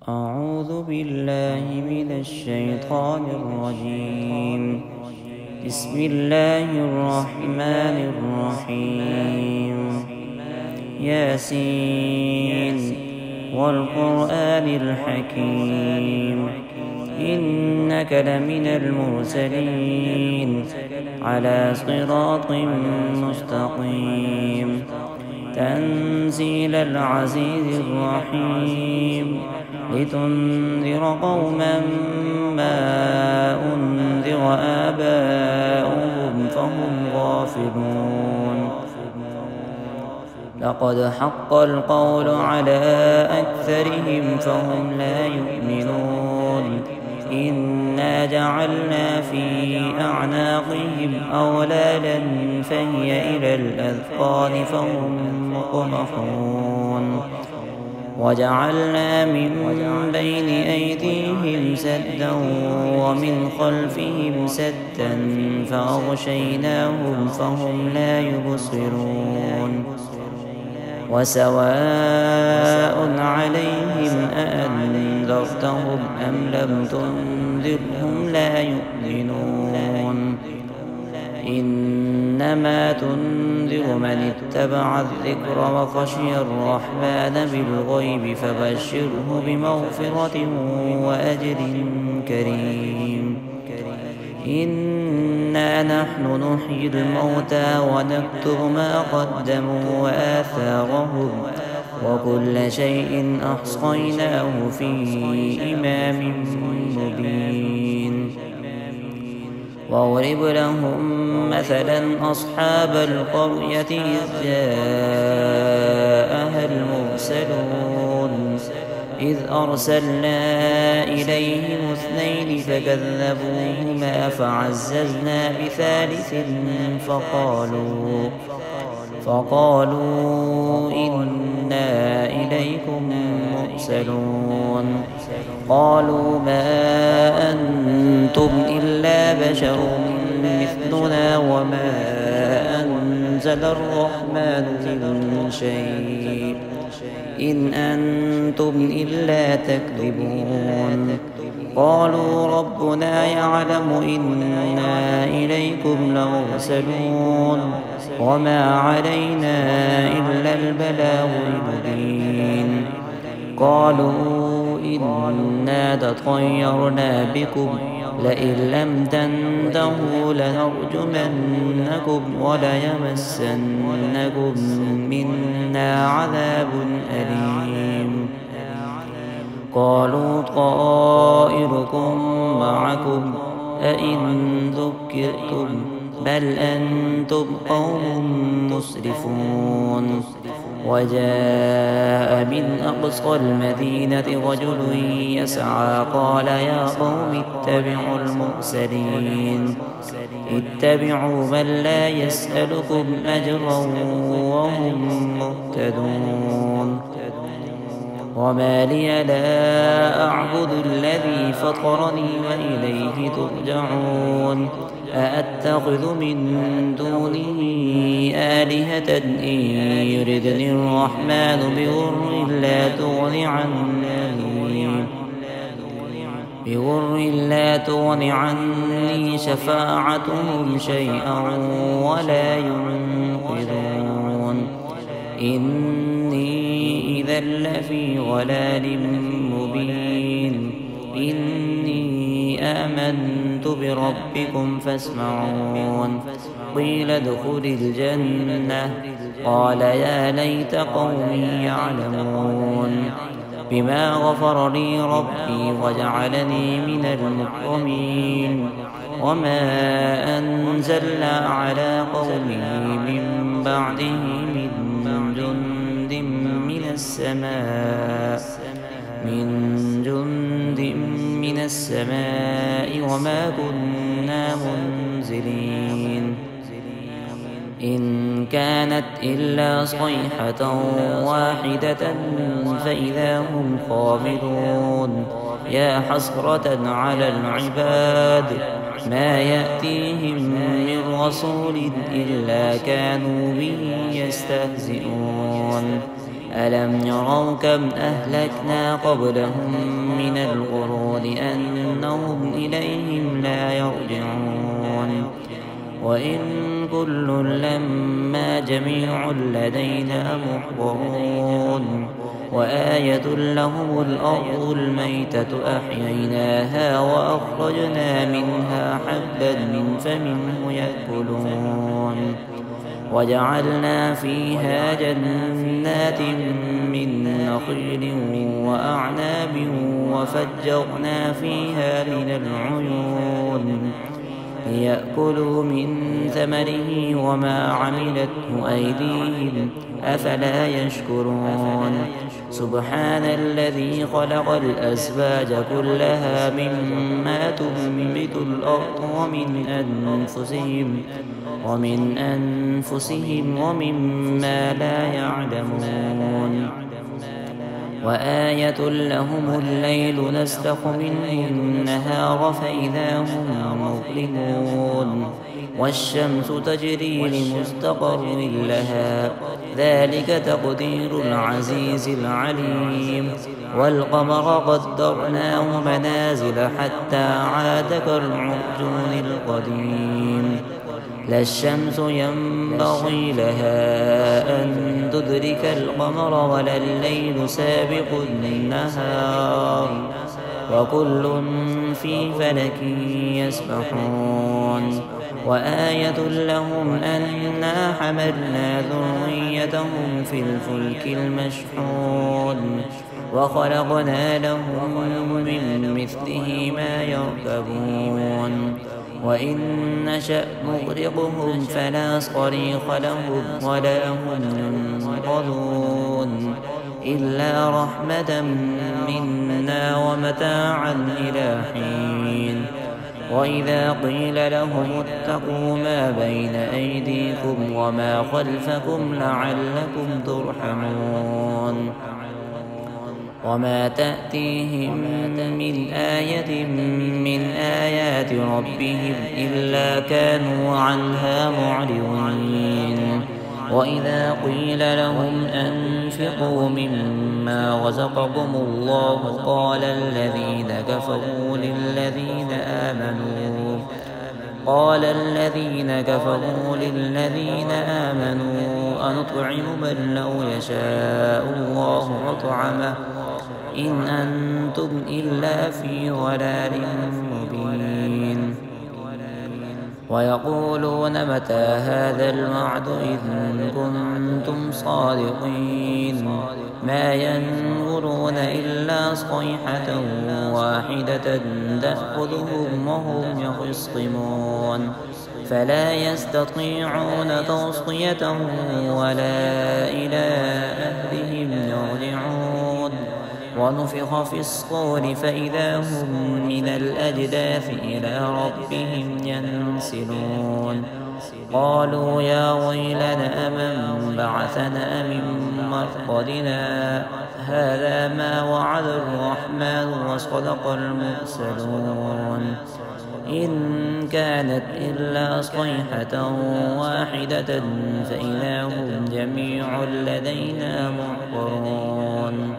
أعوذ بالله من الشيطان الرجيم. بسم الله الرحمن الرحيم. ياسين والقرآن الحكيم، إنك لمن المرسلين على صراط مستقيم، تنزيل العزيز الرحيم، لتنذر قوما ما أنذر آباؤهم فهم غافلون. لقد حق القول على أكثرهم فهم لا يؤمنون. إنا جعلنا في أعناقهم أغلالا فهي إلى الأذقان فهم مقمحون. وجعلنا من بين أيديهم سدا ومن خلفهم سدا فأغشيناهم فهم لا يبصرون. وسواء عليهم أأنذرتهم أم لم تنذرهم لا يؤمنون. إنما تنذر من اتبع الذكر وخشي الرحمن بالغيب فبشره بمغفرة وأجر كريم. إنا نحن نحيي الموتى ونكتب ما قدموا وآثارهم وكل شيء أحصيناه في إمام مبين. واضرب لهم مثلا أصحاب القرية إذ جاءها المرسلون إذ أرسلنا إليهم اثنين فكذبوهما فعززنا بثالث فقالوا إنا إليكم مرسلون. قالوا ما أنتم إلا بشر مثلنا وما أنزل الرحمن من شيء إن أنتم إلا تكذبون. قالوا ربنا يعلم إنا إليكم لمرسلون وما علينا إلا البلاغ المبين. قالوا إنا تطيرنا بكم لئن لم تنتهوا لنرجمنكم وليمسنكم منا عذاب أليم. قالوا طائركم معكم أئن ذكرتم بل أنتم قوم مسرفون. وجاء من أقصى المدينة رجل يسعى قال يا قوم اتبعوا المرسلين اتبعوا من لا يسألكم أجرا وهم مهتدون. وما لي لا أعبد الذي فطرني وإليه ترجعون. أأتخذ من دونه آلهة إن يردني الرحمن بضر لا تغن عني شفاعتهم شيئا ولا ينقذون. إني إذا لفي ضلال مبين. إني آمنت بربكم فاسمعون. قيل ادخل الجنة قال يا ليت قومي يعلمون بما غفر لي ربي وجعلني من المكرمين. وما أنزلنا على قومه من بعده من جند من السماء وما كنا منزلين. إن كانت إلا صيحة واحدة فإذا هم خامدون. يا حسرة على العباد ما يأتيهم من رسول إلا كانوا به يستهزئون. ألم يروا كم أهلكنا قبلهم من القرون أنهم إليهم لا يرجعون وإن كل لما جميع لدينا محضرون وآية لهم الأرض الميتة أحييناها وأخرجنا منها حبا فمنه يأكلون وجعلنا فيها جنات من نخيل وأعناب وفجرنا فيها من العيون ليأكلوا من ثمره وما عملته أيديهم أفلا يشكرون سبحان الذي خلق الأزواج كلها مما تنبت الأرض ومن أنفسهم ومما لا يعلمون وآية لهم الليل نسلخ منه النهار فإذا هم مظلمون والشمس تجري لمستقر لها ذلك تقدير العزيز العليم والقمر قدرناه منازل حتى عاد كالعرجون القديم لا الشمس ينبغي لها أن تدرك القمر ولا الليل سابق النهار وكل في فلك يسبحون وآية لهم أنا حملنا ذريتهم في الفلك المشحون وخلقنا لهم من مثله ما يركبون وإن نشأ نغرقهم فلا صريخ لهم ولا هم ينقذون إلا رحمة منا ومتاعا إلى حين وإذا قيل لهم اتقوا ما بين أيديكم وما خلفكم لعلكم ترحمون وما تأتيهم من آية من آيات ربهم إلا كانوا عنها معرضين وإذا قيل لهم أنفقوا مما رزقكم الله قال الذين كفروا للذين آمنوا أنطعم من لو يشاء الله أطعمه إن أنتم إلا في ضلال مبين ويقولون متى هذا الوعد إن كنتم صادقين ما ينظرون إلا صيحة واحدة تأخذهم وهم يخصمون فلا يستطيعون توصية ولا إلى أهلهم يرجعون ونفخ في الصور فإذا هم من الأجداث إلى ربهم ينسلون قالوا يا ويلنا من بعثنا من مرقدنا هذا ما وعد الرحمن وصدق المرسلون إن كانت إلا صيحة واحدة فإذا هم جميع لدينا محضرون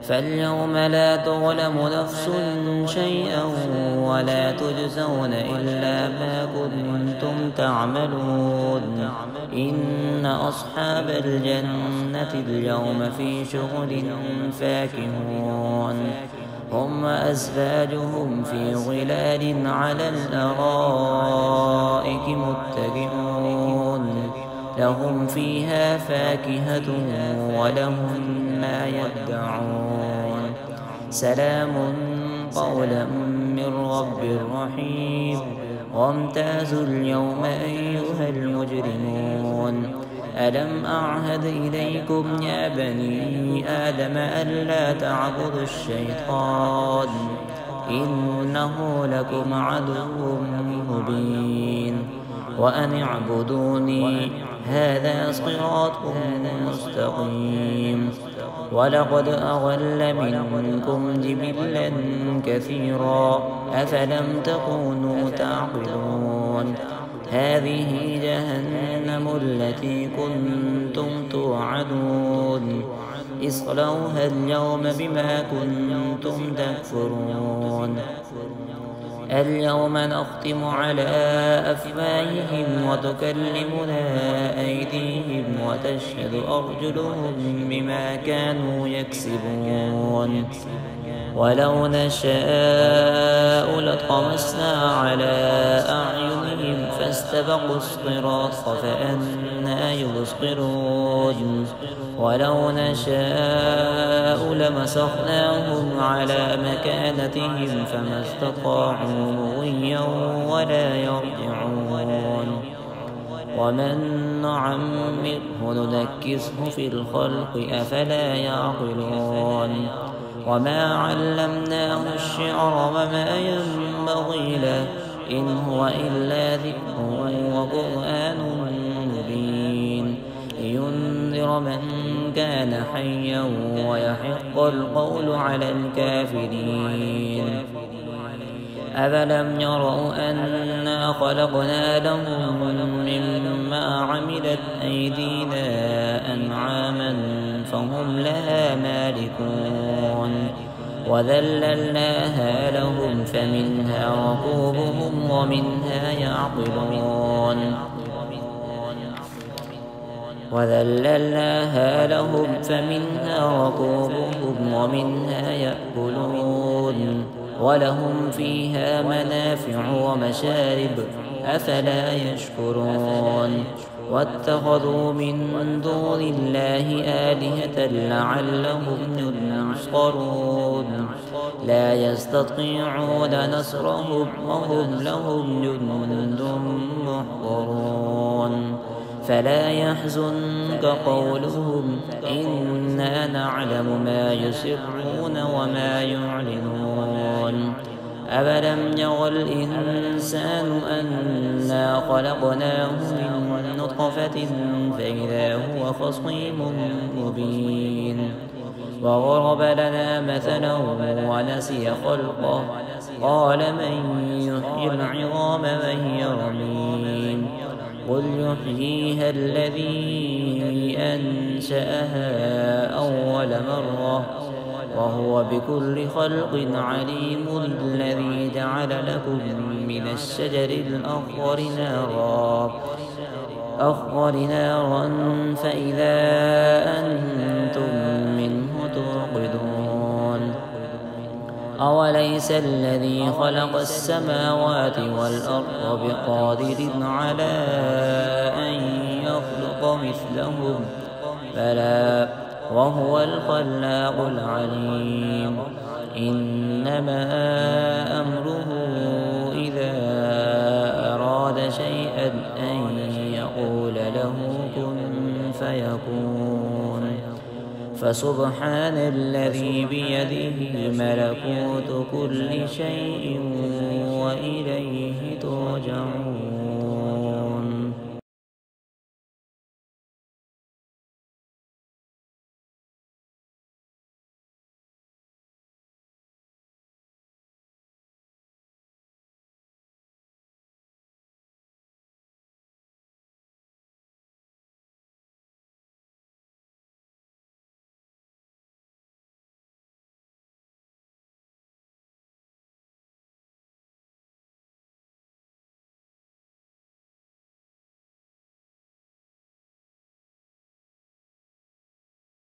فاليوم لا تظلم نفس شيئا ولا تجزون إلا ما كنتم تعملون إن أصحاب الجنة اليوم في شغل فاكهون هم وأزواجهم في ظلال على الأرائك متكئون لهم فيها فاكهة ولهم ما يدعون سلام قولا من رب رحيم وامتازوا اليوم أيها المجرمون ألم أعهد إليكم يا بني آدم ألا تعبدوا الشيطان إنه لكم عدو مبين وأن اعبدوني هذا صراط مستقيم ولقد أضل منكم جبلا كثيرا أفلم تكونوا تعقلون هذه جهنم جهنم التي كنتم توعدون اصلوها اليوم بما كنتم تكفرون اليوم نختم على أفواههم وتكلمنا أيديهم وتشهد أرجلهم بما كانوا يكسبون ولو نشاء لطمسنا على أعينهم فاستبقوا الصراط فأنى يبصرون ولو نشاء لمسخناهم على مكانتهم فما استطاعوا مضيا ولا يرجعون ومن نعمره ننكسه في الخلق أفلا يعقلون وما علمناه الشعر وما ينبغي له إن هو إلا ذكر وقرآن مبين لينذر من كان حيا ويحق القول على الكافرين أفلم يروا أنا خلقنا لهم مما عملت أيدينا أنعاما فهم لها مالكون وذللناها لهم فمنها ركوبهم ومنها يعقلون وذللناها لهم فمنها ركوبهم ومنها يأكلون ولهم فيها منافع ومشارب أفلا يشكرون واتخذوا من دون الله آلهة لعلهم ينصرون لا يستطيعون نصرهم وهم لهم جند محضرون فلا يحزنك قولهم إنا نعلم ما يسرون وما يعلنون أفلم ير الإنسان أنا خلقناه من نطفة فإذا هو خصيم مبين وضرب لنا مثلا ونسي خلقه قال من يحيي العظام وهي رميم قل يحييها الذي أنشأها أول مرة وهو بكل خلق عليم الذي جعل لكم من الشجر الأخضر نارا فإذا أنتم منه توقدون أوليس الذي خلق السماوات والأرض بقادر على أن يخلق مثلهم بلى وهو الخلاق العليم إنما أمره إذا أراد شيئا أن يقول له كن فيكون فسبحان الذي بيده ملكوت كل شيء وإليه ترجعون.